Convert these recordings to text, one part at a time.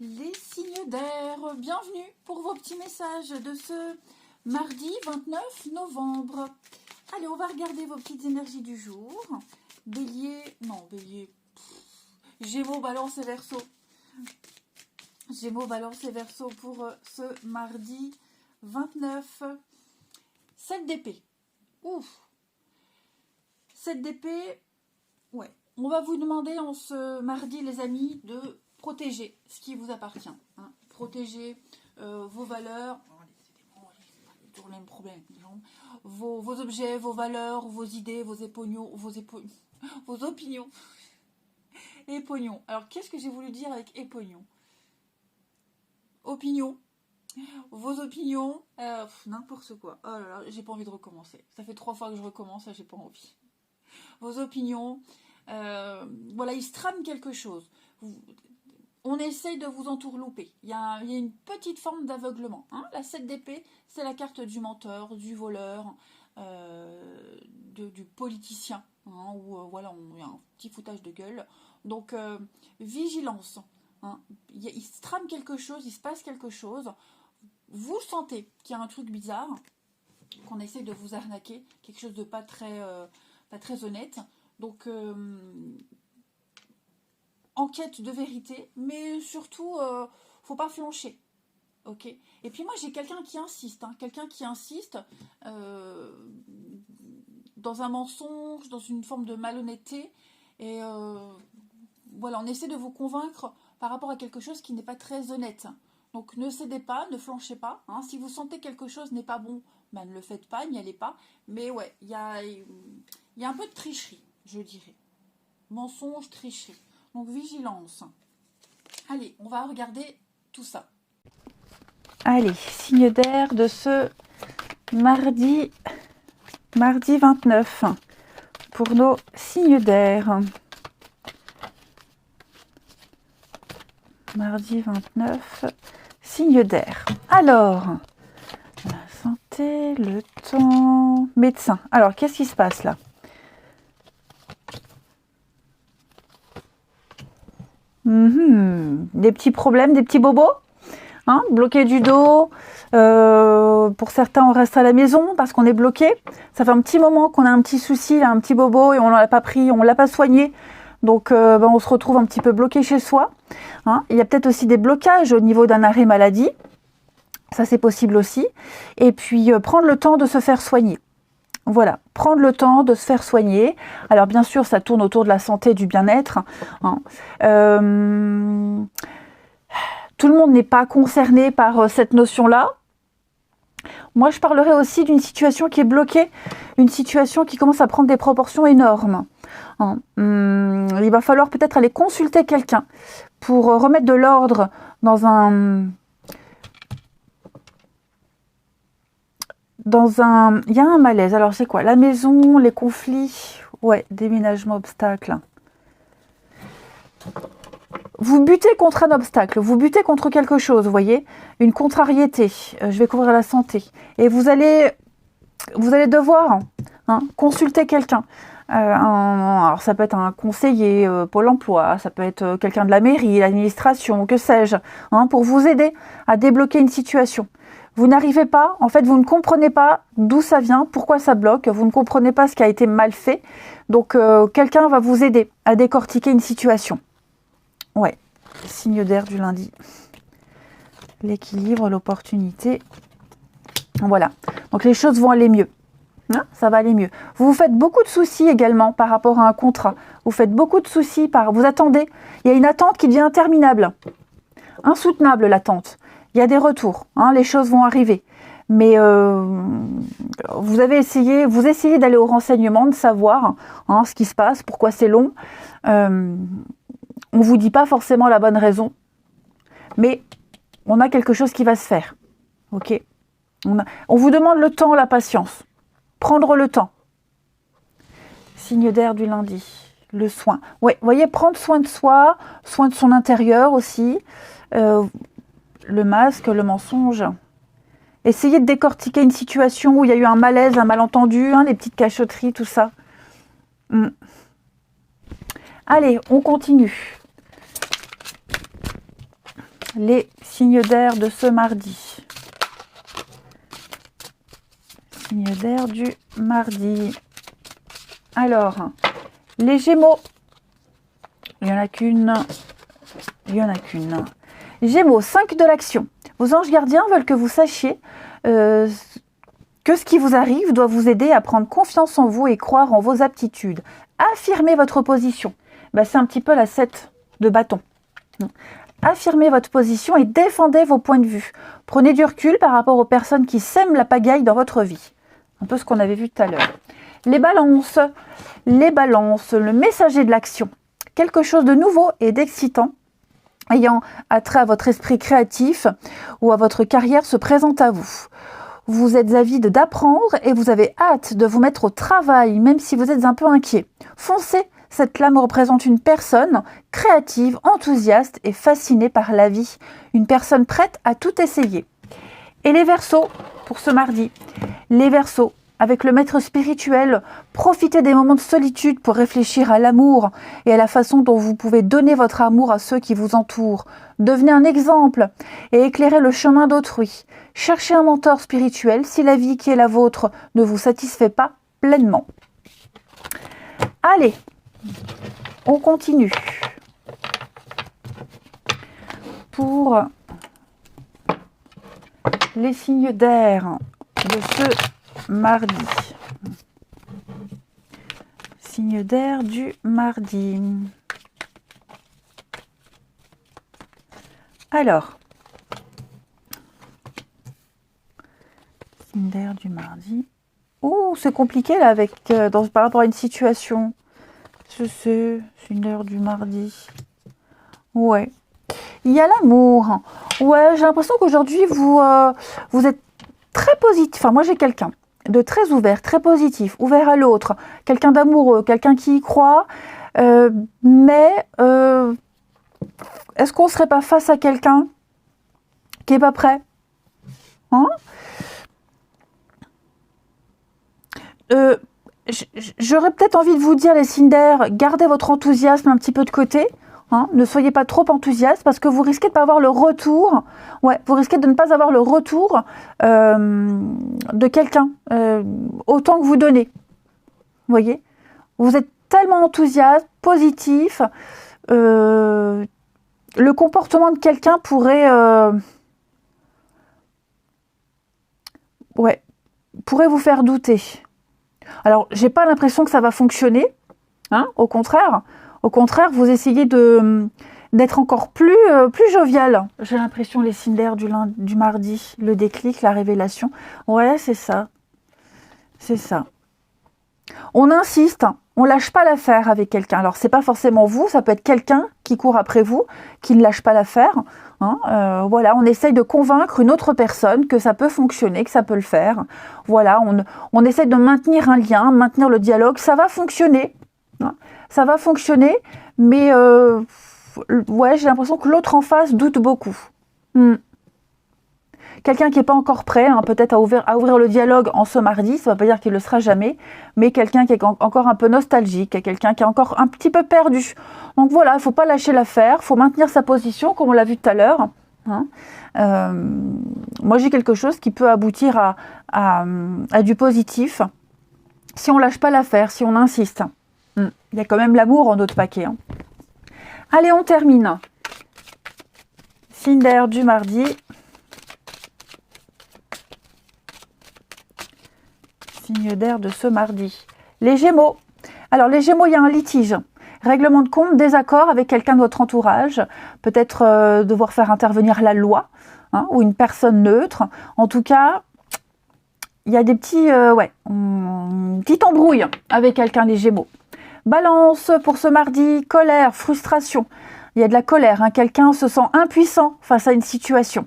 Les signes d'air, bienvenue pour vos petits messages de ce mardi 29 novembre. Allez, on va regarder vos petites énergies du jour. Bélier, non, Bélier, Gémeaux, Balance et Verseau. Gémeaux, Balance et Verseau pour ce mardi 29. 7 d'épée. Ouf. 7 d'épée, ouais. On va vous demander en ce mardi, les amis, de protéger ce qui vous appartient. Hein. Protéger vos valeurs. C'est toujours le même problème. Vos objets, vos valeurs, vos idées, vos opinions. Éponions. Alors, qu'est-ce que j'ai voulu dire avec éponions? Opinion. Vos opinions. N'importe quoi. Oh là là, j'ai pas envie de recommencer. Ça fait 3 fois que je recommence, là, j'ai pas envie. Vos opinions. Voilà, il se trame quelque chose. On essaye de vous entourlouper. Il y a une petite forme d'aveuglement. Hein. La 7 d'épée, c'est la carte du menteur, du voleur, du politicien. Hein, où voilà, il y a un petit foutage de gueule. Donc, vigilance. Hein. Il se trame quelque chose, il se passe quelque chose. Vous sentez qu'il y a un truc bizarre, qu'on essaye de vous arnaquer, quelque chose de pas très honnête. Donc, enquête de vérité, mais surtout, faut pas flancher. Ok. Et puis moi, j'ai quelqu'un qui insiste, dans un mensonge, dans une forme de malhonnêteté. Et voilà, on essaie de vous convaincre par rapport à quelque chose qui n'est pas très honnête. Donc, ne cédez pas, ne flanchez pas. Hein. Si vous sentez que quelque chose n'est pas bon, ben, ne le faites pas, n'y allez pas. Mais ouais, il y a un peu de tricherie, je dirais. Mensonge, tricherie. Donc, vigilance. Allez, on va regarder tout ça. Allez, signe d'air de ce mardi 29 pour nos signes d'air. Mardi 29, signe d'air. Alors, la santé, le temps, médecin. Alors, qu'est-ce qui se passe là? Des petits problèmes, des petits bobos, hein, bloqué du dos. Pour certains, on reste à la maison parce qu'on est bloqué. Ça fait un petit moment qu'on a un petit souci, là, un petit bobo, et on ne l'a pas pris, on ne l'a pas soigné. Donc, on se retrouve un petit peu bloqué chez soi. Hein. Il y a peut-être aussi des blocages au niveau d'un arrêt maladie. Ça, c'est possible aussi. Et puis, prendre le temps de se faire soigner. Voilà, prendre le temps de se faire soigner. Alors bien sûr, ça tourne autour de la santé et du bien-être. Hein. Tout le monde n'est pas concerné par cette notion-là. Moi, je parlerai aussi d'une situation qui est bloquée, une situation qui commence à prendre des proportions énormes. Hein. Il va falloir peut-être aller consulter quelqu'un pour remettre de l'ordre dans un... Il y a un malaise. Alors, c'est quoi? La maison, les conflits. Ouais, déménagement, obstacle. Vous butez contre un obstacle. Vous butez contre quelque chose, vous voyez? Une contrariété. Je vais couvrir la santé. Et vous allez devoir consulter quelqu'un. Alors, ça peut être un conseiller, Pôle emploi. Ça peut être quelqu'un de la mairie, l'administration, que sais-je. Pour vous aider à débloquer une situation. Vous n'arrivez pas, en fait, vous ne comprenez pas d'où ça vient, pourquoi ça bloque, vous ne comprenez pas ce qui a été mal fait. Donc, quelqu'un va vous aider à décortiquer une situation. Ouais, signe d'air du lundi. L'équilibre, l'opportunité. Voilà, donc les choses vont aller mieux. Hein, ça va aller mieux. Vous vous faites beaucoup de soucis également par rapport à un contrat. Vous faites beaucoup de soucis, vous attendez. Il y a une attente qui devient interminable. Insoutenable, l'attente. Il y a des retours, les choses vont arriver. Mais vous essayez d'aller au renseignement, de savoir ce qui se passe, pourquoi c'est long. On ne vous dit pas forcément la bonne raison, mais on a quelque chose qui va se faire. Ok. On vous demande le temps, la patience. Prendre le temps. Signe d'air du lundi. Le soin. Ouais, vous voyez, prendre soin de soi, soin de son intérieur aussi. Le masque, le mensonge. Essayez de décortiquer une situation où il y a eu un malaise, un malentendu, les petites cachotteries, tout ça. Allez, on continue. Les signes d'air de ce mardi. Signes d'air du mardi. Alors, les Gémeaux. Il n'y en a qu'une. Il n'y en a qu'une. Gémeaux, 5 de l'action. Vos anges gardiens veulent que vous sachiez que ce qui vous arrive doit vous aider à prendre confiance en vous et croire en vos aptitudes. Affirmez votre position. Ben, c'est un petit peu la 7 de bâton. Affirmez votre position et défendez vos points de vue. Prenez du recul par rapport aux personnes qui sèment la pagaille dans votre vie. Un peu ce qu'on avait vu tout à l'heure. Les balances, le messager de l'action. Quelque chose de nouveau et d'excitant ayant attrait à votre esprit créatif ou à votre carrière se présente à vous. Vous êtes avide d'apprendre et vous avez hâte de vous mettre au travail, même si vous êtes un peu inquiet. Foncez, cette lame représente une personne créative, enthousiaste et fascinée par la vie. Une personne prête à tout essayer. Et les Verseaux, pour ce mardi. Les Verseaux, avec le maître spirituel, profitez des moments de solitude pour réfléchir à l'amour et à la façon dont vous pouvez donner votre amour à ceux qui vous entourent. Devenez un exemple et éclairez le chemin d'autrui. Cherchez un mentor spirituel si la vie qui est la vôtre ne vous satisfait pas pleinement. Allez, on continue. Pour les signes d'air de ce mardi. Signe d'air du mardi. Alors, signe d'air du mardi. Oh, c'est compliqué là avec par rapport à une situation. C'est une heure du mardi. Ouais. Il y a l'amour. Ouais, j'ai l'impression qu'aujourd'hui vous êtes très positif. Enfin, moi j'ai quelqu'un de très ouvert, très positif, ouvert à l'autre, quelqu'un d'amoureux, quelqu'un qui y croit. Mais est-ce qu'on ne serait pas face à quelqu'un qui n'est pas prêt, hein? J'aurais peut-être envie de vous dire, les signes d'air, gardez votre enthousiasme un petit peu de côté. Hein, ne soyez pas trop enthousiaste parce que vous risquez de ne pas avoir le retour. Ouais, vous risquez de ne pas avoir le retour de quelqu'un autant que vous donnez. Vous voyez, vous êtes tellement enthousiaste, positif. Le comportement de quelqu'un pourrait vous faire douter. Alors, j'ai pas l'impression que ça va fonctionner. Hein, au contraire, vous essayez d'être encore plus jovial. J'ai l'impression, les signes d'air du mardi, le déclic, la révélation. Ouais, c'est ça. C'est ça. On insiste, on lâche pas l'affaire avec quelqu'un. Alors, c'est pas forcément vous, ça peut être quelqu'un qui court après vous, qui ne lâche pas l'affaire. Hein, voilà, on essaye de convaincre une autre personne que ça peut fonctionner, que ça peut le faire. Voilà, on essaye de maintenir un lien, maintenir le dialogue. Ça va fonctionner. Hein, ça va fonctionner, mais ouais, j'ai l'impression que l'autre en face doute beaucoup. Quelqu'un qui n'est pas encore prêt, hein, peut-être à ouvrir le dialogue en ce mardi, ça ne veut pas dire qu'il ne le sera jamais, mais quelqu'un qui est encore un peu nostalgique, quelqu'un qui est encore un petit peu perdu. Donc voilà, il ne faut pas lâcher l'affaire, il faut maintenir sa position, comme on l'a vu tout à l'heure. Hein. Moi, j'ai quelque chose qui peut aboutir à du positif, si on ne lâche pas l'affaire, si on insiste. Il y a quand même l'amour en notre paquet. Hein. Allez, on termine. Signe d'air du mardi. Signe d'air de ce mardi. Les Gémeaux. Alors, les Gémeaux, il y a un litige. Règlement de compte, désaccord avec quelqu'un de votre entourage. Peut-être devoir faire intervenir la loi, hein, ou une personne neutre. En tout cas, il y a des petite embrouille avec quelqu'un, les Gémeaux. Balance pour ce mardi, colère, frustration. Il y a de la colère, hein, quelqu'un se sent impuissant face à une situation.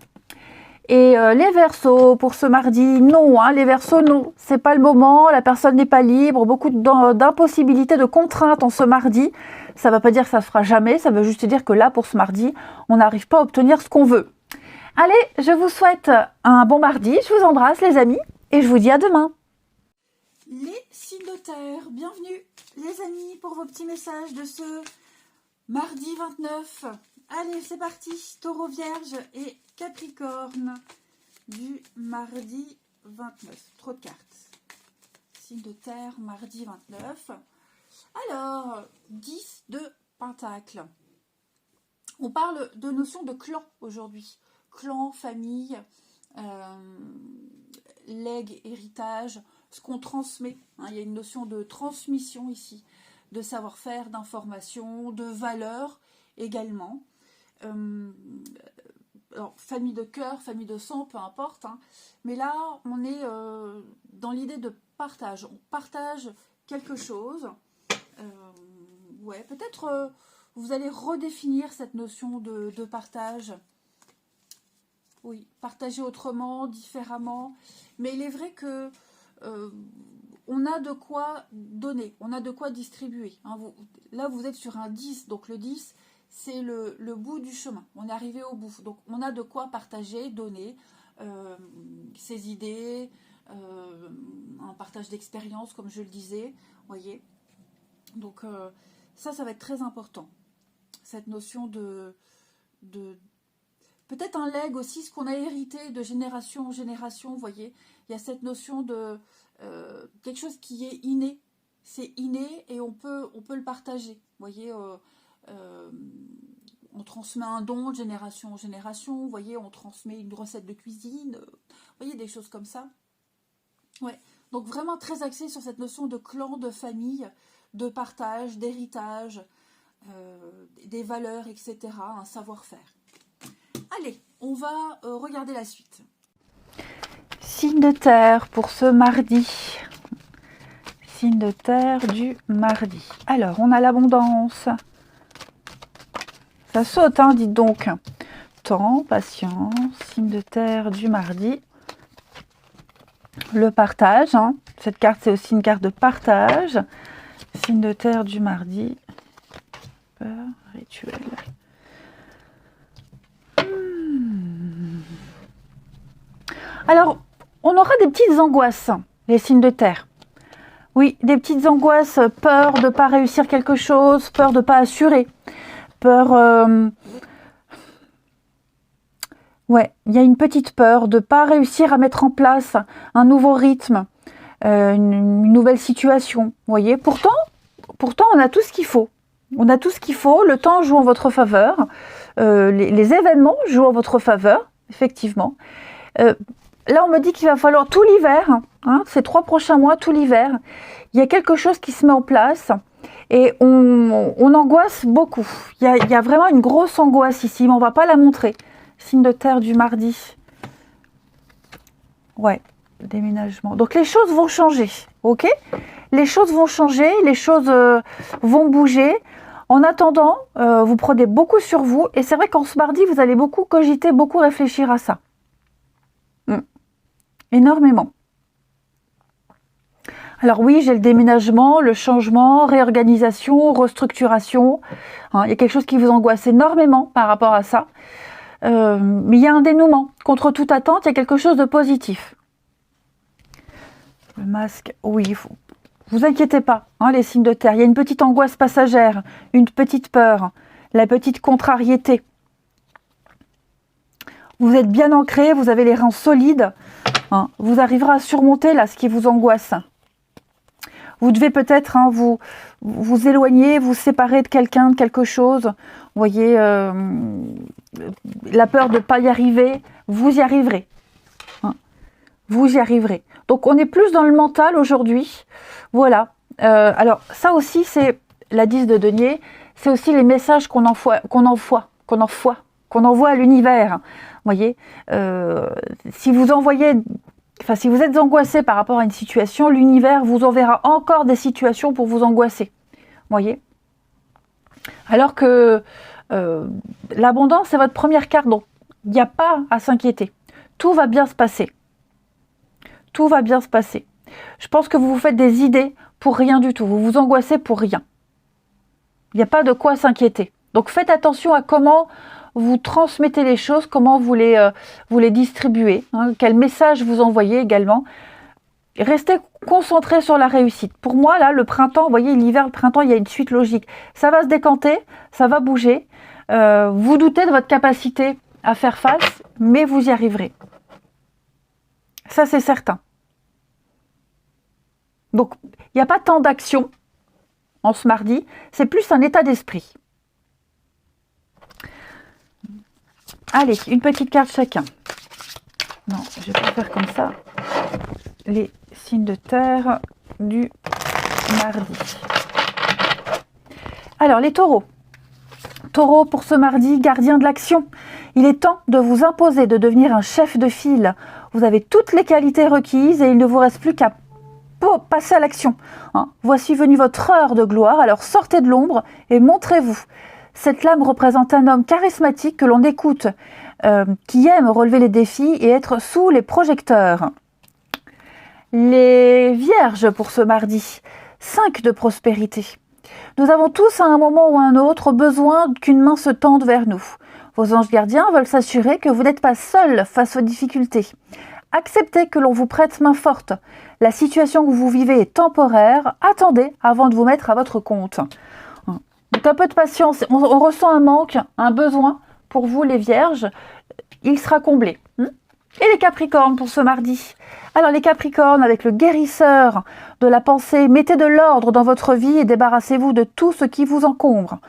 Et les Verseaux pour ce mardi, non, hein, les Verseaux, non, c'est pas le moment, la personne n'est pas libre, beaucoup d'impossibilités, de contraintes en ce mardi. Ça ne veut pas dire que ça se fera jamais, ça veut juste dire que là, pour ce mardi, on n'arrive pas à obtenir ce qu'on veut. Allez, je vous souhaite un bon mardi, je vous embrasse les amis, et je vous dis à demain. Les signes de terre, bienvenue les amis pour vos petits messages de ce mardi 29 Allez, c'est parti. Taureau, Vierge et Capricorne du mardi 29. Trop de cartes. Signe de terre, mardi 29. Alors, 10 de Pentacle. On parle de notion de clan aujourd'hui. Clan, famille, legs, héritage, ce qu'on transmet. Hein, il y a une notion de transmission ici, de savoir-faire, d'information, de valeurs également. Alors, famille de cœur, famille de sang, peu importe. Hein. Mais là, on est dans l'idée de partage. On partage quelque chose. Ouais, peut-être vous allez redéfinir cette notion de partage. Oui, partager autrement, différemment. Mais il est vrai que on a de quoi donner, on a de quoi distribuer. Hein. Là, vous êtes sur un 10, donc le 10, c'est le bout du chemin. On est arrivé au bout. Donc, on a de quoi partager, donner ses idées, un partage d'expérience, comme je le disais. Voyez. Donc, ça va être très important. Cette notion de peut-être un legs aussi, ce qu'on a hérité de génération en génération. Vous voyez, il y a cette notion de quelque chose qui est inné. C'est inné et on peut le partager. Vous voyez, on transmet un don de génération en génération. Vous voyez, on transmet une recette de cuisine. Vous voyez, des choses comme ça. Ouais. Donc vraiment très axé sur cette notion de clan, de famille, de partage, d'héritage, des valeurs, etc. Un savoir-faire. Allez, on va regarder la suite. Signe de terre pour ce mardi. Signe de terre du mardi. Alors, on a l'abondance. Ça saute, hein, dites donc. Temps, patience, signe de terre du mardi. Le partage. Hein. Cette carte, c'est aussi une carte de partage. Signe de terre du mardi. Peur, rituel. Alors, on aura des petites angoisses, les signes de terre. Oui, des petites angoisses, peur de ne pas réussir quelque chose, peur de ne pas assurer, peur... Ouais, il y a une petite peur de ne pas réussir à mettre en place un nouveau rythme, une nouvelle situation, vous voyez. Pourtant, on a tout ce qu'il faut. On a tout ce qu'il faut, le temps joue en votre faveur, les événements jouent en votre faveur, effectivement. Là, on me dit qu'il va falloir tout l'hiver, hein, ces 3 prochains mois, tout l'hiver. Il y a quelque chose qui se met en place et on angoisse beaucoup. Il y a vraiment une grosse angoisse ici, mais on ne va pas la montrer. Signe de terre du mardi. Ouais, déménagement. Donc, les choses vont changer, ok? Les choses vont changer, les choses vont bouger. En attendant, vous prenez beaucoup sur vous. Et c'est vrai qu'en ce mardi, vous allez beaucoup cogiter, beaucoup réfléchir à ça. Énormément. Alors oui, j'ai le déménagement, le changement, réorganisation, restructuration. Hein, il y a quelque chose qui vous angoisse énormément par rapport à ça. Mais il y a un dénouement. Contre toute attente, il y a quelque chose de positif. Le masque, oui, vous inquiétez pas, hein, les signes de terre. Il y a une petite angoisse passagère, une petite peur, la petite contrariété. Vous êtes bien ancré, vous avez les reins solides. Hein, vous arriverez à surmonter là ce qui vous angoisse. Vous devez peut-être vous éloigner, vous séparer de quelqu'un, de quelque chose. Vous voyez, la peur de ne pas y arriver, vous y arriverez. Hein, vous y arriverez. Donc on est plus dans le mental aujourd'hui. Voilà. Alors ça aussi, c'est la 10 de denier. C'est aussi les messages qu'on envoie à l'univers. Vous voyez, si vous êtes angoissé par rapport à une situation, l'univers vous enverra encore des situations pour vous angoisser. Vous voyez. Alors que l'abondance, c'est votre première carte, donc il n'y a pas à s'inquiéter. Tout va bien se passer. Tout va bien se passer. Je pense que vous vous faites des idées pour rien du tout. Vous vous angoissez pour rien. Il n'y a pas de quoi s'inquiéter. Donc faites attention à comment vous transmettez les choses, comment vous les distribuez, hein, quel message vous envoyez également. Restez concentré sur la réussite. Pour moi, là, le printemps, vous voyez, l'hiver, le printemps, il y a une suite logique. Ça va se décanter, ça va bouger. Vous doutez de votre capacité à faire face, mais vous y arriverez. Ça, c'est certain. Donc, il n'y a pas tant d'action en ce mardi, c'est plus un état d'esprit. Allez, une petite carte chacun. Non, je vais pas faire comme ça. Les signes de terre du mardi. Alors, les taureaux. Taureau, pour ce mardi, gardien de l'action. Il est temps de vous imposer, de devenir un chef de file. Vous avez toutes les qualités requises et il ne vous reste plus qu'à passer à l'action. Voici venue votre heure de gloire, alors sortez de l'ombre et montrez-vous. Cette lame représente un homme charismatique que l'on écoute, qui aime relever les défis et être sous les projecteurs. Les vierges pour ce mardi, 5 de prospérité. Nous avons tous à un moment ou à un autre besoin qu'une main se tende vers nous. Vos anges gardiens veulent s'assurer que vous n'êtes pas seul face aux difficultés. Acceptez que l'on vous prête main forte. La situation que vous vivez est temporaire. Attendez avant de vous mettre à votre compte. Donc un peu de patience. On ressent un manque, un besoin pour vous les vierges. Il sera comblé. Et les capricornes pour ce mardi. Alors les capricornes, avec le guérisseur de la pensée, mettez de l'ordre dans votre vie et débarrassez-vous de tout ce qui vous encombre.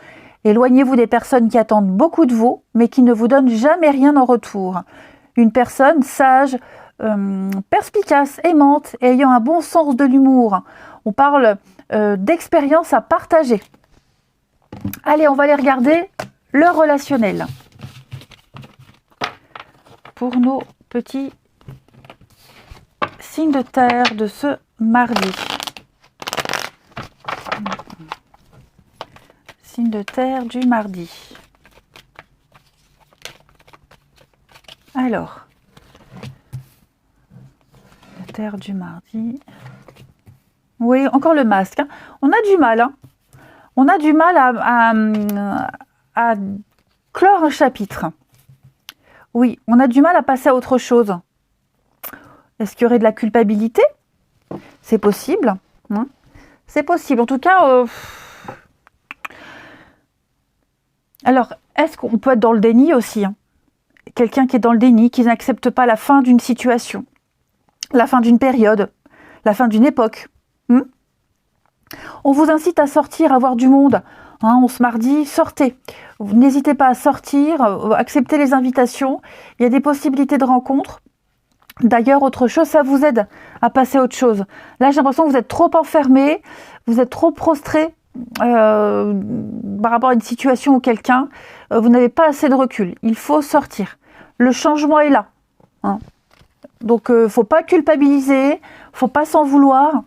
Éloignez-vous des personnes qui attendent beaucoup de vous, mais qui ne vous donnent jamais rien en retour. Une personne sage, perspicace, aimante et ayant un bon sens de l'humour. On parle d'expérience à partager. Allez, on va aller regarder le relationnel. Pour nos petits signes de terre de ce mardi. Signe de terre du mardi. Alors, terre du mardi. Oui, encore le masque. On a du mal. On a du mal à clore un chapitre. Oui, on a du mal à passer à autre chose. Est-ce qu'il y aurait de la culpabilité? C'est possible. C'est possible. En tout cas, alors, est-ce qu'on peut être dans le déni aussi? Quelqu'un qui est dans le déni, qui n'accepte pas la fin d'une situation, la fin d'une période, la fin d'une époque. On vous incite à sortir, à voir du monde. On se mardi, sortez. N'hésitez pas à sortir, acceptez les invitations. Il y a des possibilités de rencontres. D'ailleurs, autre chose, ça vous aide à passer à autre chose. Là, j'ai l'impression que vous êtes trop enfermé, vous êtes trop prostré par rapport à une situation ou quelqu'un. Vous n'avez pas assez de recul. Il faut sortir. Le changement est là. Donc, il ne faut pas culpabiliser, il ne faut pas s'en vouloir.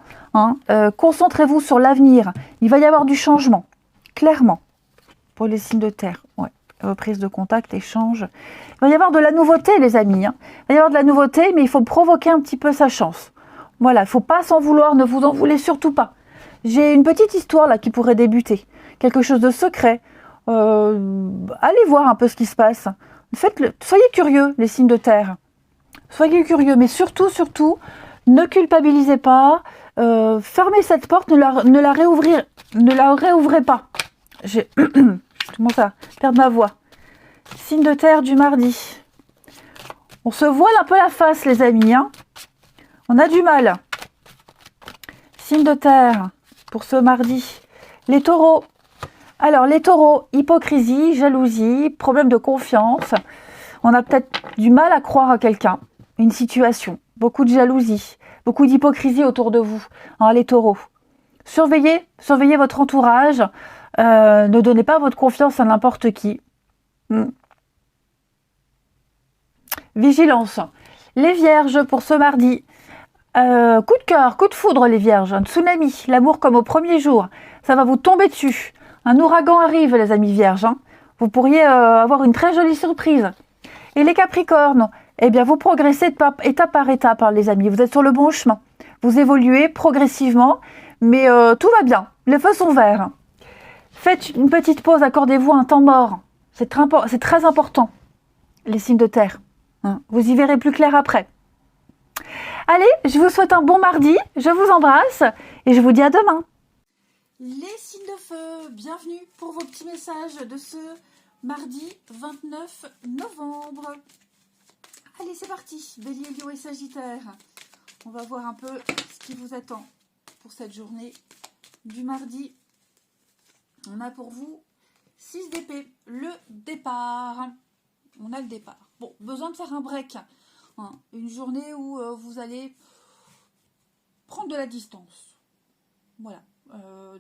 Concentrez-vous sur l'avenir. Il va y avoir du changement, clairement, pour les signes de terre. Ouais. Reprise de contact, échange. Il va y avoir de la nouveauté, les amis. Il va y avoir de la nouveauté, mais il faut provoquer un petit peu sa chance. Voilà, il ne faut pas s'en vouloir, ne vous en voulez surtout pas. J'ai une petite histoire là qui pourrait débuter. Quelque chose de secret. Allez voir un peu ce qui se passe. Faites-le. Soyez curieux, les signes de terre. Soyez curieux, mais surtout, ne culpabilisez pas. Fermez cette porte, ne la réouvrez pas. Je commence à perdre ma voix. Signe de terre du mardi. On se voile un peu la face, les amis. On a du mal. Signe de terre pour ce mardi. Les taureaux. Alors, les taureaux, hypocrisie, jalousie, problème de confiance. On a peut-être du mal à croire à quelqu'un, une situation. Beaucoup de jalousie, beaucoup d'hypocrisie autour de vous, les taureaux. Surveillez votre entourage. Ne donnez pas votre confiance à n'importe qui. Vigilance. Les vierges pour ce mardi. Coup de cœur, coup de foudre les vierges. Un tsunami, l'amour comme au premier jour. Ça va vous tomber dessus. Un ouragan arrive les amis vierges. Vous pourriez avoir une très jolie surprise. Et les capricornes, eh bien vous progressez étape par étape les amis. Vous êtes sur le bon chemin. Vous évoluez progressivement, mais tout va bien. Les feux sont verts. Faites une petite pause, accordez-vous un temps mort. C'est très important, les signes de terre. Vous y verrez plus clair après. Allez, je vous souhaite un bon mardi, je vous embrasse et je vous dis à demain. Les signes de feu, bienvenue pour vos petits messages de ce mardi 29 novembre. Allez, c'est parti. Bélier, Lion et Sagittaire. On va voir un peu ce qui vous attend pour cette journée du mardi. On a pour vous 6 d'épée, le départ. On a le départ. Bon, besoin de faire un break. Hein. Une journée où vous allez prendre de la distance. Voilà.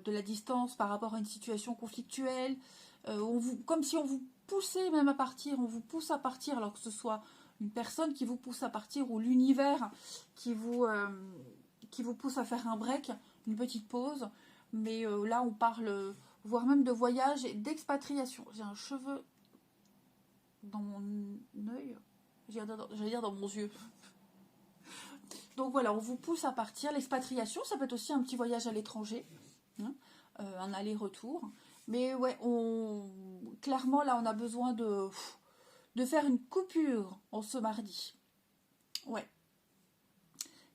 De la distance par rapport à une situation conflictuelle. Comme si on vous poussait même à partir. On vous pousse à partir alors que ce soit une personne qui vous pousse à partir ou l'univers qui vous pousse à faire un break, une petite pause. Mais là, on parle voire même de voyage et d'expatriation. J'ai un cheveu dans mon œil, j'allais dire dans mon yeux. Donc voilà, on vous pousse à partir. L'expatriation, ça peut être aussi un petit voyage à l'étranger, hein, un aller-retour. Mais ouais, clairement, là, on a besoin de faire une coupure en ce mardi. Ouais.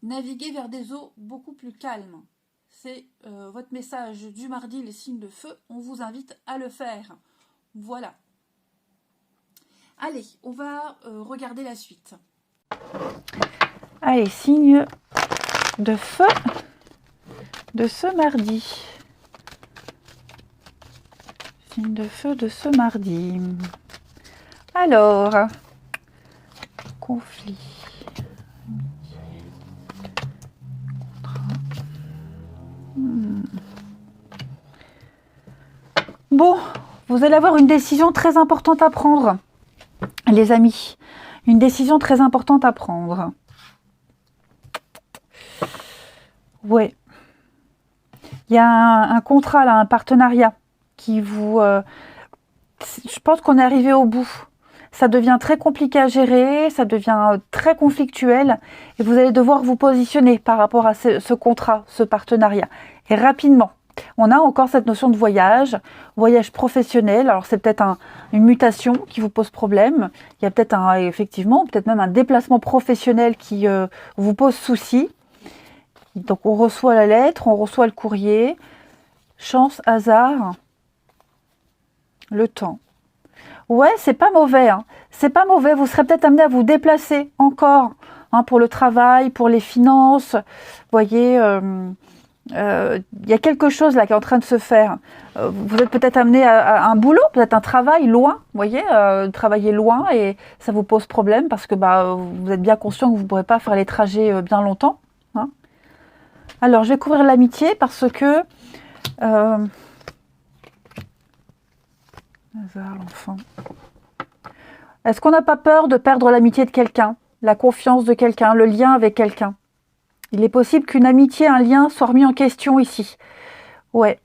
Naviguer vers des eaux beaucoup plus calmes. C'est votre message du mardi, les signes de feu. On vous invite à le faire. Voilà. Allez, on va regarder la suite. Allez, signe de feu de ce mardi. Signe de feu de ce mardi. Alors, conflit. Bon, vous allez avoir une décision très importante à prendre, les amis. Une décision très importante à prendre. Ouais. Il y a un contrat, là, un partenariat qui vous... je pense qu'on est arrivé au bout. Ça devient très compliqué à gérer, ça devient très conflictuel et vous allez devoir vous positionner par rapport à ce contrat, ce partenariat. Et rapidement. On a encore cette notion de voyage professionnel. Alors c'est peut-être une mutation qui vous pose problème. Il y a peut-être effectivement, peut-être même un déplacement professionnel qui vous pose souci. Donc on reçoit la lettre, on reçoit le courrier. Chance, hasard, le temps. Ouais, c'est pas mauvais. Hein. C'est pas mauvais. Vous serez peut-être amené à vous déplacer encore pour le travail, pour les finances. Vous voyez. Il y a quelque chose là qui est en train de se faire. Vous êtes peut-être amené à un boulot, peut-être un travail loin, vous voyez, travailler loin et ça vous pose problème parce que vous êtes bien conscient que vous ne pourrez pas faire les trajets bien longtemps. Hein. Alors, je vais couvrir l'amitié parce que... hasard, l'enfant. Est-ce qu'on n'a pas peur de perdre l'amitié de quelqu'un, la confiance de quelqu'un, le lien avec quelqu'un ? Il est possible qu'une amitié, un lien soit remis en question ici. Ouais.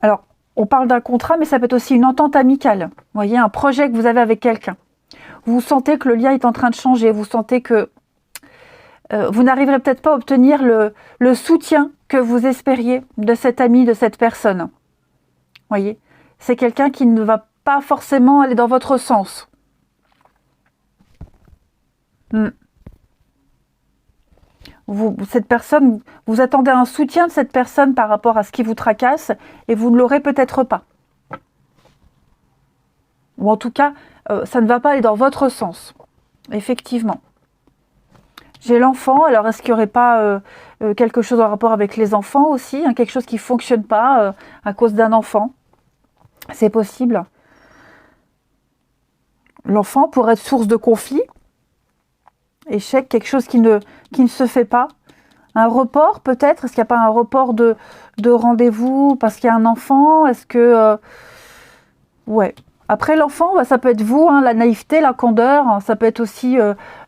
Alors, on parle d'un contrat, mais ça peut être aussi une entente amicale. Vous voyez, un projet que vous avez avec quelqu'un. Vous sentez que le lien est en train de changer. Vous sentez que vous n'arriverez peut-être pas à obtenir le soutien que vous espériez de cet ami, de cette personne. Vous voyez, c'est quelqu'un qui ne va pas forcément aller dans votre sens. Cette personne, vous attendez un soutien de cette personne par rapport à ce qui vous tracasse et vous ne l'aurez peut-être pas. Ou en tout cas, ça ne va pas aller dans votre sens. Effectivement. J'ai l'enfant, alors est-ce qu'il n'y aurait pas quelque chose en rapport avec les enfants aussi, hein, quelque chose qui ne fonctionne pas à cause d'un enfant? C'est possible. L'enfant pourrait être source de conflit. Échec, quelque chose qui ne se fait pas. Un report peut-être. Est-ce qu'il n'y a pas un report de rendez-vous parce qu'il y a un enfant? Est-ce que... ouais. Après l'enfant, ça peut être vous, hein, la naïveté, la candeur. Hein, ça peut être aussi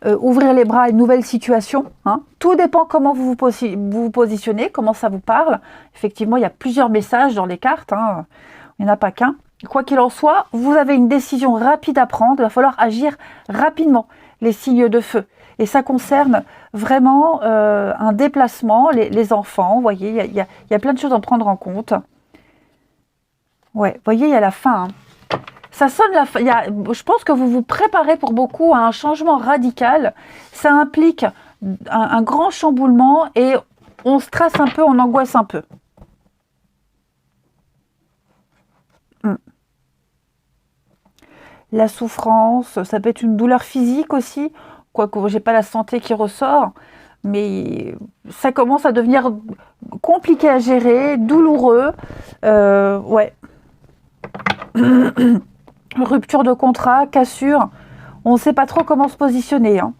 ouvrir les bras à une nouvelle situation. Hein. Tout dépend comment vous vous positionnez, comment ça vous parle. Effectivement, il y a plusieurs messages dans les cartes. Hein. Il n'y en a pas qu'un. Quoi qu'il en soit, vous avez une décision rapide à prendre. Il va falloir agir rapidement. Les signes de feu. Et ça concerne vraiment un déplacement, les enfants, vous voyez, il y a plein de choses à prendre en compte. Ouais, vous voyez, il y a la fin. Hein. Ça sonne la fin. Je pense que vous vous préparez pour beaucoup à un changement radical. Ça implique un grand chamboulement et on stresse un peu, on angoisse un peu. la souffrance, ça peut être une douleur physique aussi, quoique j'ai pas la santé qui ressort, mais ça commence à devenir compliqué à gérer, douloureux, ouais. Rupture de contrat, cassure, on ne sait pas trop comment se positionner, hein.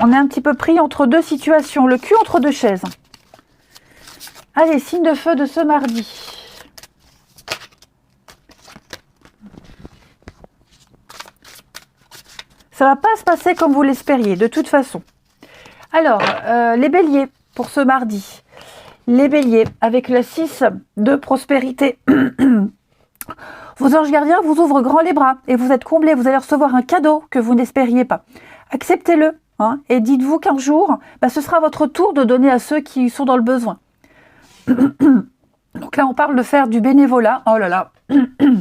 On est un petit peu pris entre deux situations, le cul entre deux chaises. Allez, signe de feu de ce mardi. Ça va pas se passer comme vous l'espériez, de toute façon. Alors, les béliers, pour ce mardi. Les béliers, avec le 6 de prospérité. Vos anges gardiens vous ouvrent grand les bras et vous êtes comblés. Vous allez recevoir un cadeau que vous n'espériez pas. Acceptez-le, hein, et dites-vous qu'un jour, ce sera votre tour de donner à ceux qui sont dans le besoin. Donc là, on parle de faire du bénévolat. Oh là là,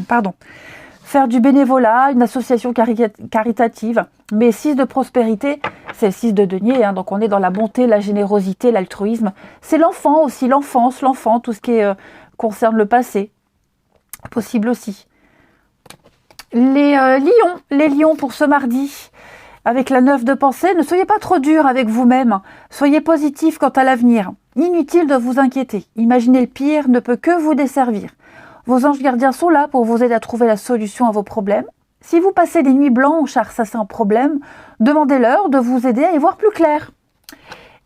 pardon. Faire du bénévolat, une association caritative. Mais 6 de prospérité, c'est le 6 de denier, hein, donc on est dans la bonté, la générosité, l'altruisme. C'est l'enfant aussi, l'enfance, l'enfant, tout ce qui concerne le passé. Possible aussi. Les lions pour ce mardi, avec la 9 de pensée, ne soyez pas trop dur avec vous-même. Soyez positif quant à l'avenir. Inutile de vous inquiéter. Imaginez le pire ne peut que vous desservir. Vos anges gardiens sont là pour vous aider à trouver la solution à vos problèmes. Si vous passez des nuits blanches, car ça c'est un problème, demandez-leur de vous aider à y voir plus clair.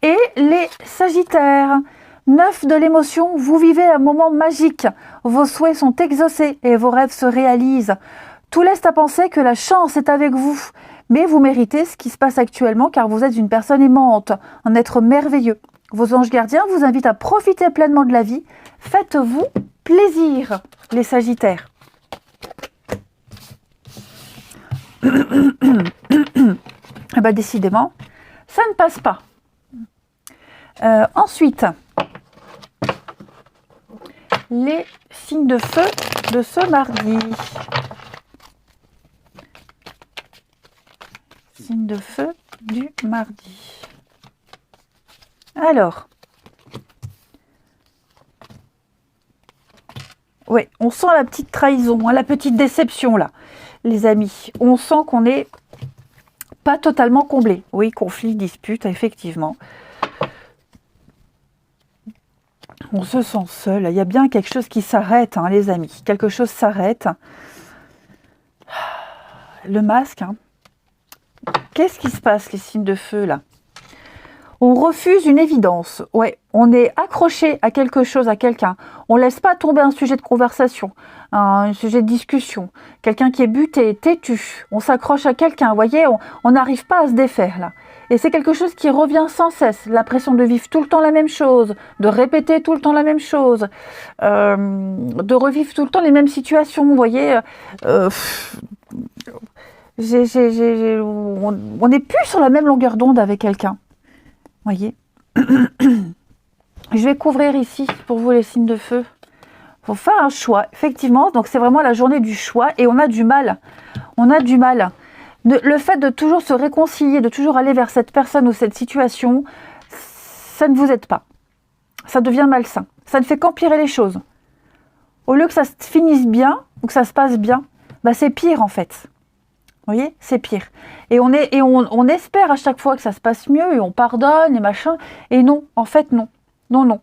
Et les sagittaires, 9 de l'émotion, vous vivez un moment magique. Vos souhaits sont exaucés et vos rêves se réalisent. Tout laisse à penser que la chance est avec vous. Mais vous méritez ce qui se passe actuellement car vous êtes une personne aimante, un être merveilleux. Vos anges gardiens vous invitent à profiter pleinement de la vie. Faites-vous plaisir, les sagittaires. Décidément, ça ne passe pas. Ensuite, les signes de feu de ce mardi. Signe de feu du mardi. Alors, oui, on sent la petite trahison, hein, la petite déception là, les amis. On sent qu'on n'est pas totalement comblé. Oui, conflit, dispute, effectivement. On se sent seul. Il y a bien quelque chose qui s'arrête, hein, les amis. Quelque chose s'arrête. Le masque, hein. Qu'est-ce qui se passe, les signes de feu, là? On refuse une évidence. Ouais, on est accroché à quelque chose, à quelqu'un. On ne laisse pas tomber un sujet de conversation, un sujet de discussion. Quelqu'un qui est buté, têtu. On s'accroche à quelqu'un, vous voyez, on n'arrive pas à se défaire, là. Et c'est quelque chose qui revient sans cesse. L'impression de vivre tout le temps la même chose, de répéter tout le temps la même chose, de revivre tout le temps les mêmes situations, vous voyez. On n'est plus sur la même longueur d'onde avec quelqu'un. Voyez. Je vais couvrir ici pour vous les signes de feu. Il faut faire un choix, effectivement. Donc c'est vraiment la journée du choix et on a du mal. On a du mal. Le fait de toujours se réconcilier, de toujours aller vers cette personne ou cette situation, ça ne vous aide pas. Ça devient malsain. Ça ne fait qu'empirer les choses. Au lieu que ça se finisse bien ou que ça se passe bien, c'est pire en fait. Vous voyez, c'est pire. Et on espère à chaque fois que ça se passe mieux et on pardonne et machin. Et non, en fait, non. Non, non.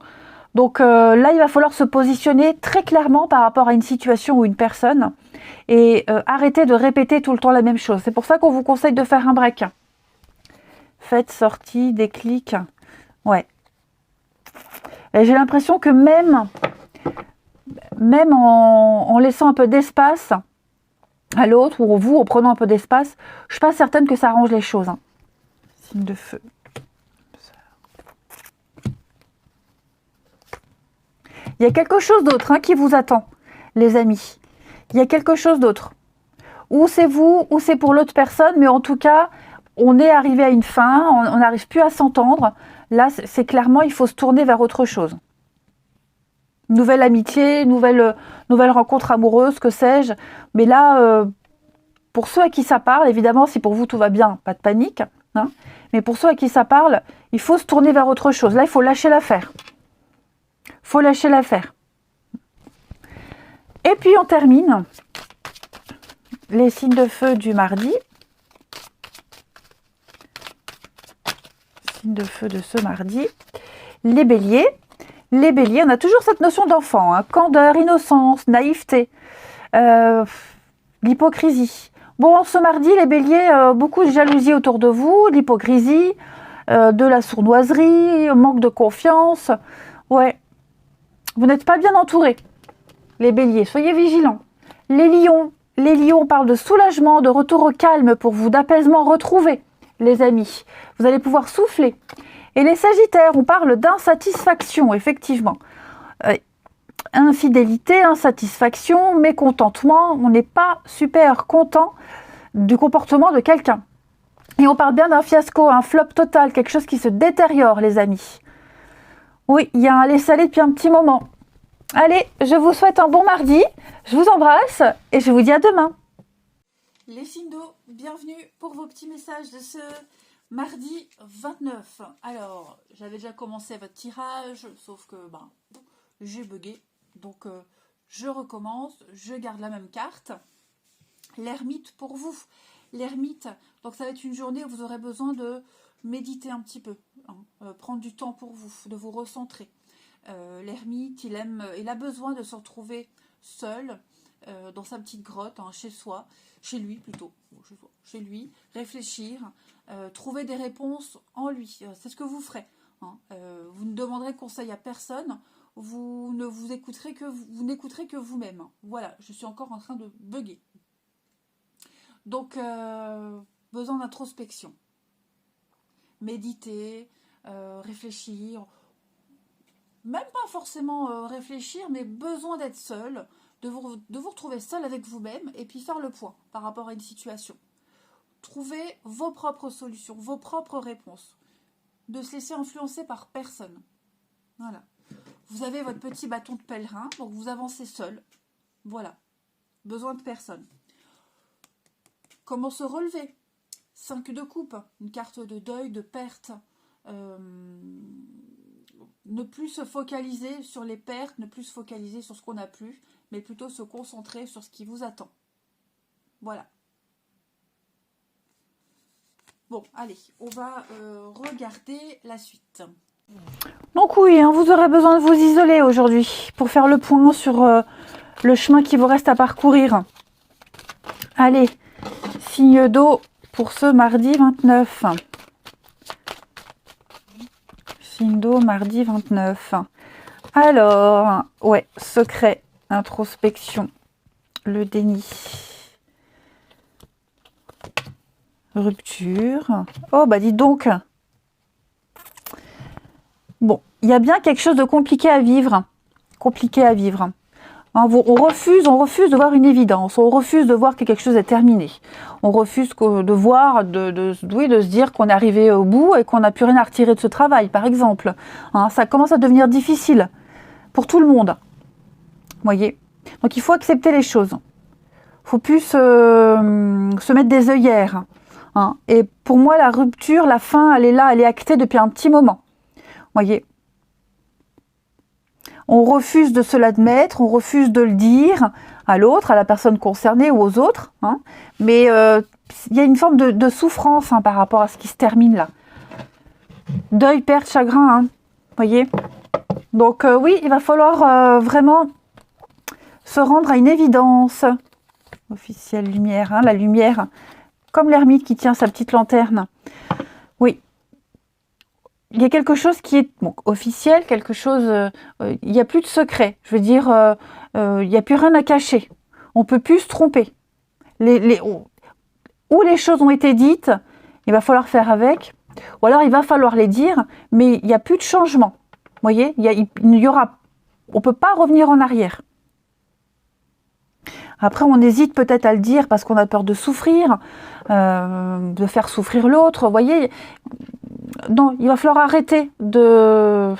Donc là, il va falloir se positionner très clairement par rapport à une situation ou une personne et arrêter de répéter tout le temps la même chose. C'est pour ça qu'on vous conseille de faire un break. Faites, sortie, déclic. Ouais. Et j'ai l'impression que même en laissant un peu d'espace à l'autre, ou vous, en prenant un peu d'espace, je ne suis pas certaine que ça arrange les choses. Hein. Signe de feu. Il y a quelque chose d'autre qui vous attend, les amis. Il y a quelque chose d'autre. Ou c'est vous, ou c'est pour l'autre personne, mais en tout cas, on est arrivé à une fin, on n'arrive plus à s'entendre. Là, c'est clairement, il faut se tourner vers autre chose. Nouvelle amitié, nouvelle rencontre amoureuse, que sais-je. Mais là, pour ceux à qui ça parle, évidemment, si pour vous tout va bien, pas de panique. Hein, mais pour ceux à qui ça parle, il faut se tourner vers autre chose. Là, il faut lâcher l'affaire. Il faut lâcher l'affaire. Et puis on termine les signes de feu du mardi. Signes de feu de ce mardi. Les béliers. Les béliers, on a toujours cette notion d'enfant, hein, candeur, innocence, naïveté, l'hypocrisie. Bon, ce mardi, les béliers, beaucoup de jalousie autour de vous, l'hypocrisie, de la sournoiserie, manque de confiance. Ouais, vous n'êtes pas bien entourés, les béliers, soyez vigilants. Les lions, on parle de soulagement, de retour au calme pour vous, d'apaisement retrouvé, les amis. Vous allez pouvoir souffler. Et les sagittaires, on parle d'insatisfaction, effectivement. Infidélité, insatisfaction, mécontentement, on n'est pas super content du comportement de quelqu'un. Et on parle bien d'un fiasco, un flop total, quelque chose qui se détériore, les amis. Oui, il y a un laisser-aller depuis un petit moment. Allez, je vous souhaite un bon mardi, je vous embrasse et je vous dis à demain. Les signes d'eau, bienvenue pour vos petits messages de ce mardi 29. Alors, j'avais déjà commencé votre tirage, sauf que j'ai bugué. Donc, je recommence, je garde la même carte. L'ermite pour vous. L'ermite, donc ça va être une journée où vous aurez besoin de méditer un petit peu, hein, prendre du temps pour vous, de vous recentrer. L'ermite, il a besoin de se retrouver seul, dans sa petite grotte, hein, chez soi, chez lui plutôt, chez lui, réfléchir, trouver des réponses en lui. C'est ce que vous ferez. Hein. Vous ne demanderez conseil à personne, vous n'écouterez que vous-même. Voilà, je suis encore en train de bugger. Donc, besoin d'introspection. Méditer, réfléchir. Même pas forcément réfléchir, mais besoin d'être seul, de vous retrouver seul avec vous-même et puis faire le point par rapport à une situation. Trouver vos propres solutions, vos propres réponses. De se laisser influencer par personne. Voilà. Vous avez votre petit bâton de pèlerin, donc vous avancez seul. Voilà. Besoin de personne. Comment se relever? 5 de coupe, une carte de deuil, de perte. Ne plus se focaliser sur les pertes, ne plus se focaliser sur ce qu'on n'a plus, mais plutôt se concentrer sur ce qui vous attend. Voilà. Bon, allez, on va regarder la suite. Donc oui, hein, vous aurez besoin de vous isoler aujourd'hui pour faire le point sur le chemin qui vous reste à parcourir. Allez, signe d'eau pour ce mardi 29. Signe d'eau, mardi 29. Alors, ouais, secret, introspection, le déni, rupture. Oh, bah dites donc. Bon, il y a bien quelque chose de compliqué à vivre. Compliqué à vivre. Hein, on refuse de voir une évidence. On refuse de voir que quelque chose est terminé. On refuse de voir, de se dire qu'on est arrivé au bout et qu'on n'a plus rien à retirer de ce travail, par exemple. Hein, ça commence à devenir difficile pour tout le monde. Voyez. Donc il faut accepter les choses. Il ne faut plus se mettre des œillères. Hein. Et pour moi, la rupture, la fin, elle est là, elle est actée depuis un petit moment. Voyez. On refuse de se l'admettre, on refuse de le dire à l'autre, à la personne concernée ou aux autres. Hein. Mais il y a une forme de souffrance hein, par rapport à ce qui se termine là. Deuil, perte, chagrin. Hein. Voyez. Donc oui, il va falloir vraiment se rendre à une évidence. Officielle lumière, hein, la lumière, comme l'ermite qui tient sa petite lanterne. Oui. Il y a quelque chose qui est officiel, quelque chose... il n'y a plus de secret. Je veux dire, il n'y a plus rien à cacher. On ne peut plus se tromper. Où les choses ont été dites, il va falloir faire avec. Ou alors, il va falloir les dire, mais il n'y a plus de changement. Vous voyez, on ne peut pas revenir en arrière. Après, on hésite peut-être à le dire parce qu'on a peur de souffrir, de faire souffrir l'autre. Vous voyez, non, il va falloir arrêter de...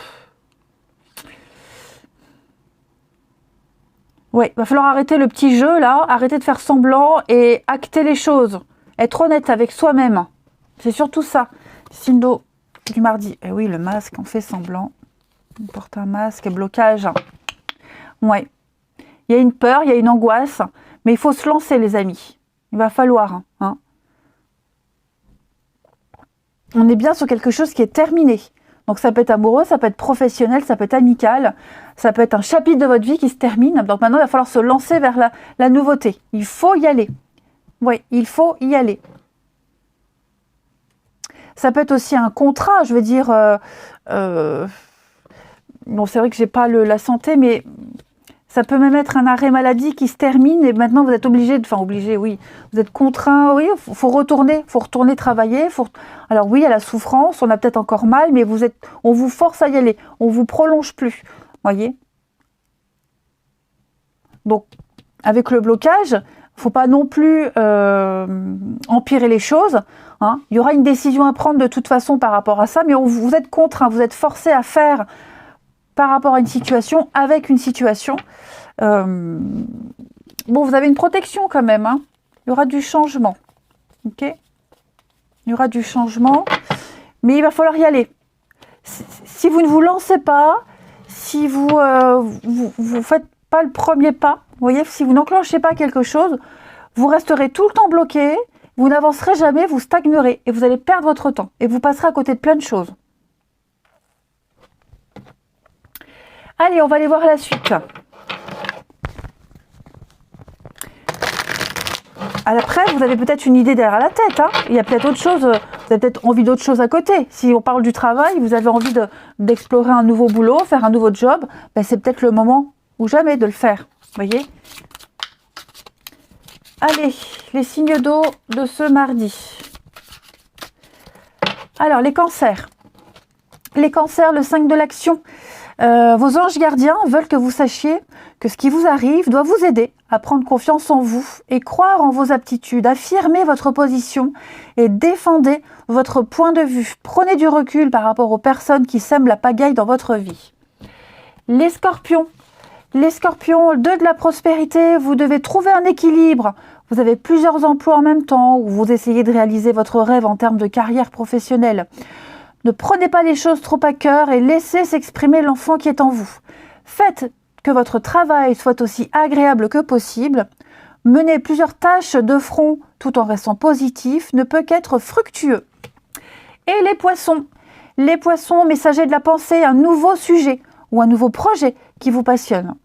Ouais, il va falloir arrêter le petit jeu là, arrêter de faire semblant et acter les choses. Être honnête avec soi-même. C'est surtout ça. Signe d'eau du mardi. Et oui, le masque, on fait semblant. On porte un masque, blocage. Ouais. Il y a une peur, il y a une angoisse, mais il faut se lancer, les amis. Il va falloir. Hein. On est bien sur quelque chose qui est terminé. Donc ça peut être amoureux, ça peut être professionnel, ça peut être amical, ça peut être un chapitre de votre vie qui se termine. Donc maintenant, il va falloir se lancer vers la nouveauté. Il faut y aller. Oui, il faut y aller. Ça peut être aussi un contrat, je veux dire... bon, c'est vrai que j'ai pas la santé, mais ça peut même être un arrêt maladie qui se termine et maintenant vous êtes obligé, oui, vous êtes contraint, oui, faut retourner travailler. Alors oui, il y a la souffrance, on a peut-être encore mal, mais on vous force à y aller, on vous prolonge plus, voyez. Donc, avec le blocage, faut pas non plus empirer les choses. Hein. Il y aura une décision à prendre de toute façon par rapport à ça, mais vous êtes contraint, vous êtes forcé à faire par rapport à une situation, avec une situation. Bon, vous avez une protection quand même. Hein. Il y aura du changement. Ok ? Il y aura du changement, mais il va falloir y aller. Si vous ne vous lancez pas, si vous faites pas le premier pas, vous voyez, si vous n'enclenchez pas quelque chose, vous resterez tout le temps bloqué, vous n'avancerez jamais, vous stagnerez et vous allez perdre votre temps et vous passerez à côté de plein de choses. Allez, on va aller voir la suite. Après, vous avez peut-être une idée derrière la tête. Hein. Il y a peut-être autre chose. Vous avez peut-être envie d'autre chose à côté. Si on parle du travail, vous avez envie d'explorer un nouveau boulot, faire un nouveau job, ben c'est peut-être le moment ou jamais de le faire. Vous voyez ? Allez, les signes d'eau de ce mardi. Alors, les cancers. Les cancers, le 5 de l'action. Vos anges gardiens veulent que vous sachiez que ce qui vous arrive doit vous aider à prendre confiance en vous et croire en vos aptitudes. Affirmez votre position et défendez votre point de vue. Prenez du recul par rapport aux personnes qui sèment la pagaille dans votre vie. Les scorpions, le 2 de la prospérité, vous devez trouver un équilibre. Vous avez plusieurs emplois en même temps ou vous essayez de réaliser votre rêve en termes de carrière professionnelle. Ne prenez pas les choses trop à cœur et laissez s'exprimer l'enfant qui est en vous. Faites que votre travail soit aussi agréable que possible. Mener plusieurs tâches de front tout en restant positif ne peut qu'être fructueux. Et les poissons messagers de la pensée, un nouveau sujet ou un nouveau projet qui vous passionne.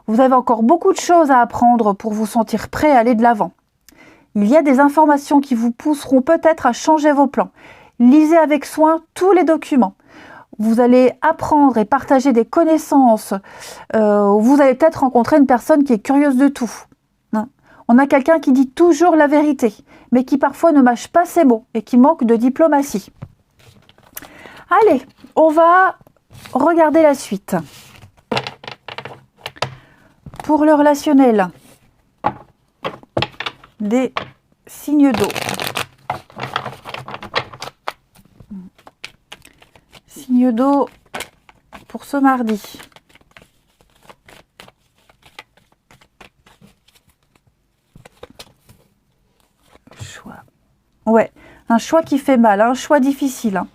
Vous avez encore beaucoup de choses à apprendre pour vous sentir prêt à aller de l'avant. Il y a des informations qui vous pousseront peut-être à changer vos plans. Lisez avec soin tous les documents. Vous allez apprendre et partager des connaissances. Vous allez peut-être rencontrer une personne qui est curieuse de tout. Hein. On a quelqu'un qui dit toujours la vérité, mais qui parfois ne mâche pas ses mots et qui manque de diplomatie. Allez, on va regarder la suite. Pour le relationnel, des signes d'eau. Signe d'eau pour ce mardi. Choix. Ouais, un choix qui fait mal, un choix difficile. Hein.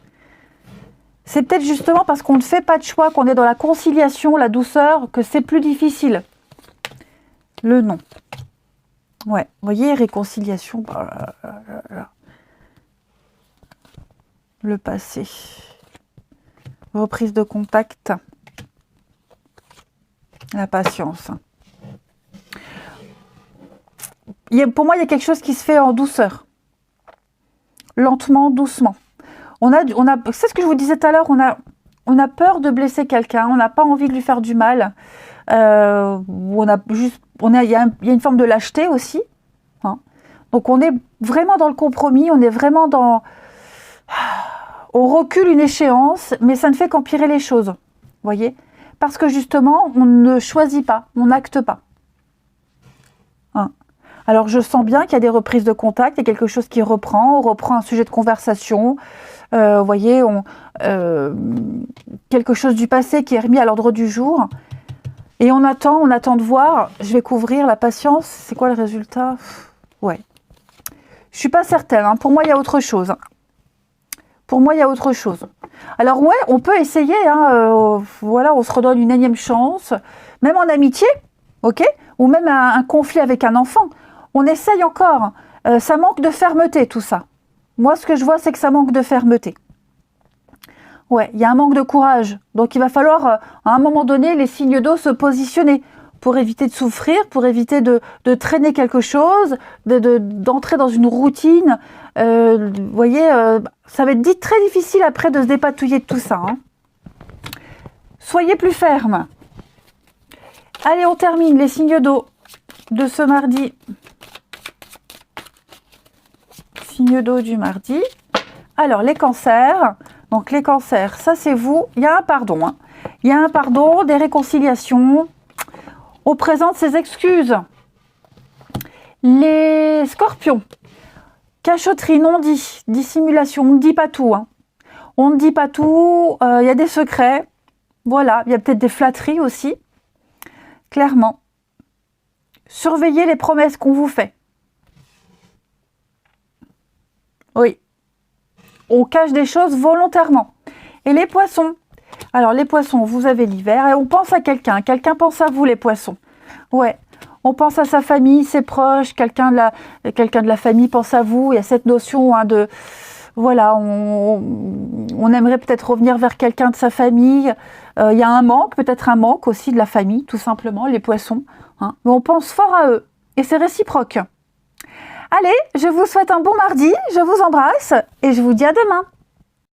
C'est peut-être justement parce qu'on ne fait pas de choix, qu'on est dans la conciliation, la douceur, que c'est plus difficile. Le non. Ouais, vous voyez, réconciliation. Le passé. Reprise de contact. La patience. Pour moi, il y a quelque chose qui se fait en douceur. Lentement, doucement. C'est ce que je vous disais tout à l'heure, on a peur de blesser quelqu'un, on n'a pas envie de lui faire du mal. Il y a une forme de lâcheté aussi. Hein. Donc on est vraiment dans le compromis, on est vraiment dans... On recule une échéance, mais ça ne fait qu'empirer les choses. Voyez ? Parce que justement, on ne choisit pas, on n'acte pas. Hein. Alors je sens bien qu'il y a des reprises de contact, il y a quelque chose qui reprend, on reprend un sujet de conversation. Vous voyez, quelque chose du passé qui est remis à l'ordre du jour. Et on attend de voir. Je vais couvrir la patience. C'est quoi le résultat ? Ouais. Je suis pas certaine. Hein. Pour moi, il y a autre chose. Pour moi, il y a autre chose. Alors ouais, on peut essayer. Hein, voilà, on se redonne une énième chance. Même en amitié, ok ? ou même un conflit avec un enfant. On essaye encore. Ça manque de fermeté, tout ça. Moi, ce que je vois, c'est que ça manque de fermeté. Ouais, il y a un manque de courage. Donc, il va falloir, à un moment donné, les signes d'eau se positionner pour éviter de souffrir, pour éviter de traîner quelque chose, d'entrer dans une routine. Vous voyez, ça va être très difficile après de se dépatouiller de tout ça. Hein. Soyez plus ferme. Allez, on termine les signes d'eau de ce mardi. Signes d'eau du mardi. Alors, les cancers. Donc, les cancers, ça c'est vous. Il y a un pardon. Hein. Il y a un pardon, des réconciliations. On présente ses excuses. Les scorpions. Cachotterie, non dit. Dissimulation, on ne dit pas tout. Hein. On ne dit pas tout. Il y a des secrets. Voilà, il y a peut-être des flatteries aussi. Clairement. Surveillez les promesses qu'on vous fait. Oui. On cache des choses volontairement. Et les poissons. Alors, les poissons, vous avez l'hiver et on pense à quelqu'un. Quelqu'un pense à vous, les poissons. Ouais. On pense à sa famille, ses proches. Quelqu'un de la famille pense à vous. Il y a cette notion hein, de... Voilà, on aimerait peut-être revenir vers quelqu'un de sa famille. Il y a un manque, peut-être un manque aussi de la famille, tout simplement, les poissons. Hein. Mais on pense fort à eux. Et c'est réciproque. Allez, je vous souhaite un bon mardi, je vous embrasse et je vous dis à demain.